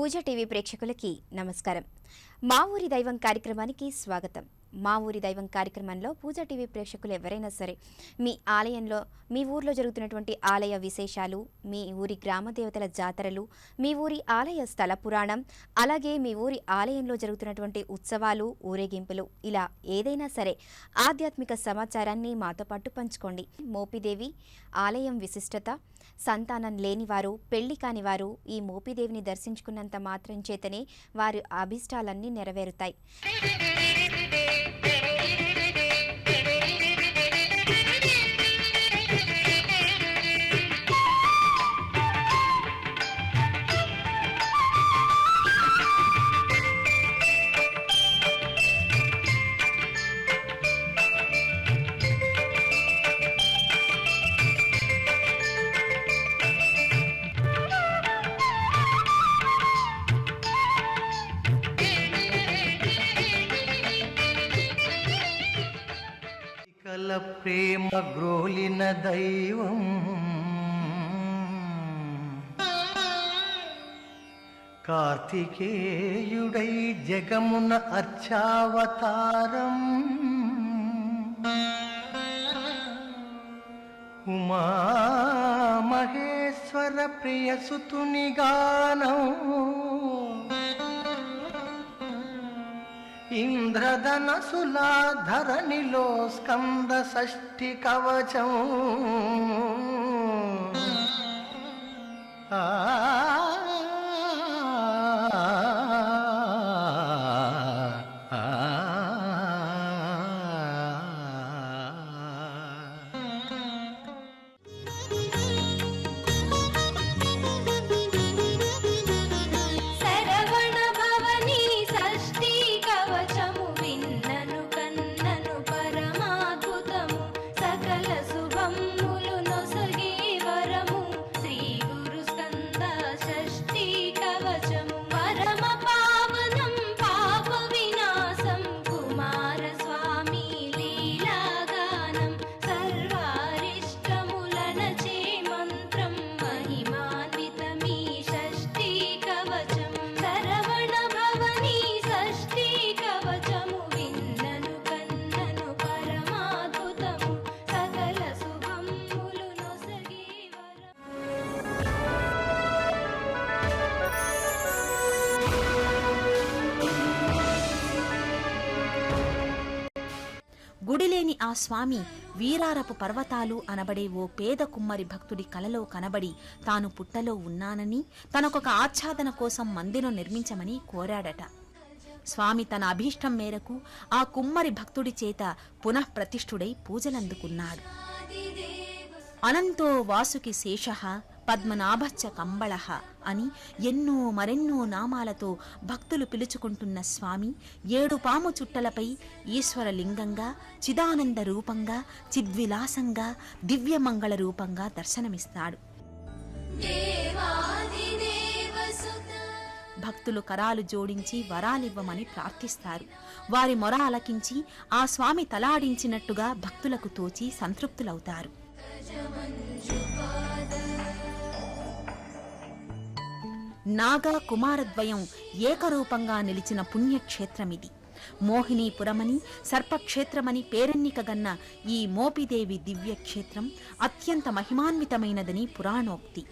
పూజ TV ప్రేక్షకులకి నమస్కారం. మా ఊరి దైవం కార్యక్రమానికి స్వాగతం. మా ఊరి దైవం కార్యక్రమంలో పూజ టీవీ ప్రేక్షకులు ఎవరైనా సరే మీ ఆలయంలో మీ ఊర్లో జరుగుతున్నటువంటి ఆలయ విశేషాలు, మీ ఊరి గ్రామ దేవతల జాతరలు, మీ ఊరి ఆలయ స్థల పురాణం, అలాగే మీ ఊరి ఆలయంలో జరుగుతున్నటువంటి ఉత్సవాలు, ఊరేగింపులు, ఇలా ఏదైనా సరే ఆధ్యాత్మిక సమాచారాన్ని మాతో పాటు పంచుకోండి. మోపిదేవి ఆలయం విశిష్టత, సంతానం లేనివారు, పెళ్లి కానివారు ఈ మోపిదేవిని దర్శించుకున్నంత మాత్రం చేతనే వారి అభిష్టాలన్నీ నెరవేరుతాయి. కల ప్రేమ గ్రోలిన దైవం కార్తికేయుడై జగమున అర్చావతారం ఉమా మహేశ్వర ప్రియసుతుని గానం ఇంద్రధనసులా ధరణిలో స్కంద షష్ఠి కవచం గుడిలేని ఆ స్వామి వీరారపు పర్వతాలు అనబడే ఓ పేద కుమ్మరి భక్తుడి కలలో కనబడి తాను పుట్టలో ఉన్నానని, తనకొక ఆచ్ఛాదన కోసం మందిరం నిర్మించమని కోరాడట. స్వామి తన అభీష్టం మేరకు ఆ కుమ్మరి భక్తుడి చేత పునఃప్రతిష్ఠుడై పూజలందుకున్నాడు. అనంతో వాసుకి శేషః పద్మనాభశ్చ కంబళః అని ఎన్నో మరెన్నో నామాలతో భక్తులు పిలుచుకుంటున్న స్వామి 7 పాము చుట్టలపై ఈశ్వరలింగంగా, చిదానంద రూపంగా, చిద్విలాసంగా, దివ్యమంగళ రూపంగా దర్శనమిస్తాడు. భక్తులు కరాలు జోడించి వరాలివ్వమని ప్రార్థిస్తారు. వారి మొర ఆలకించి ఆ స్వామి తలాడించినట్టుగా భక్తులకు తోచి సంతృప్తులవుతారు. నాగా కుమారద్వయం ఏకరూపంగా నిలిచిన పుణ్యక్షేత్రమిది. మోహినీపురమని, సర్పక్షేత్రమని పేరెన్నికగన్న ఈ మోపిదేవి దివ్యక్షేత్రం అత్యంత మహిమాన్వితమైనదని పురాణోక్తి.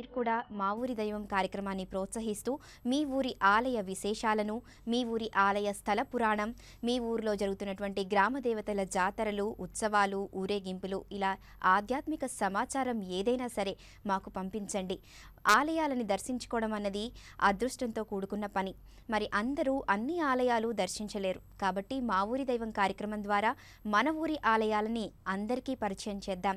మీరు కూడా మా ఊరి దైవం కార్యక్రమాన్ని ప్రోత్సహిస్తూ మీ ఊరి ఆలయ విశేషాలను, మీ ఊరి ఆలయ స్థల పురాణం, మీ ఊరిలో జరుగుతున్నటువంటి గ్రామ దేవతల జాతరలు, ఉత్సవాలు, ఊరేగింపులు ఇలా ఆధ్యాత్మిక సమాచారం ఏదైనా సరే మాకు పంపించండి. ఆలయాలని దర్శించుకోవడం అన్నది అదృష్టంతో కూడుకున్న పని. మరి అందరూ అన్ని ఆలయాలు దర్శించలేరు. కాబట్టి మా ఊరి దైవం కార్యక్రమం ద్వారా మన ఊరి ఆలయాలని అందరికీ పరిచయం చేద్దాం.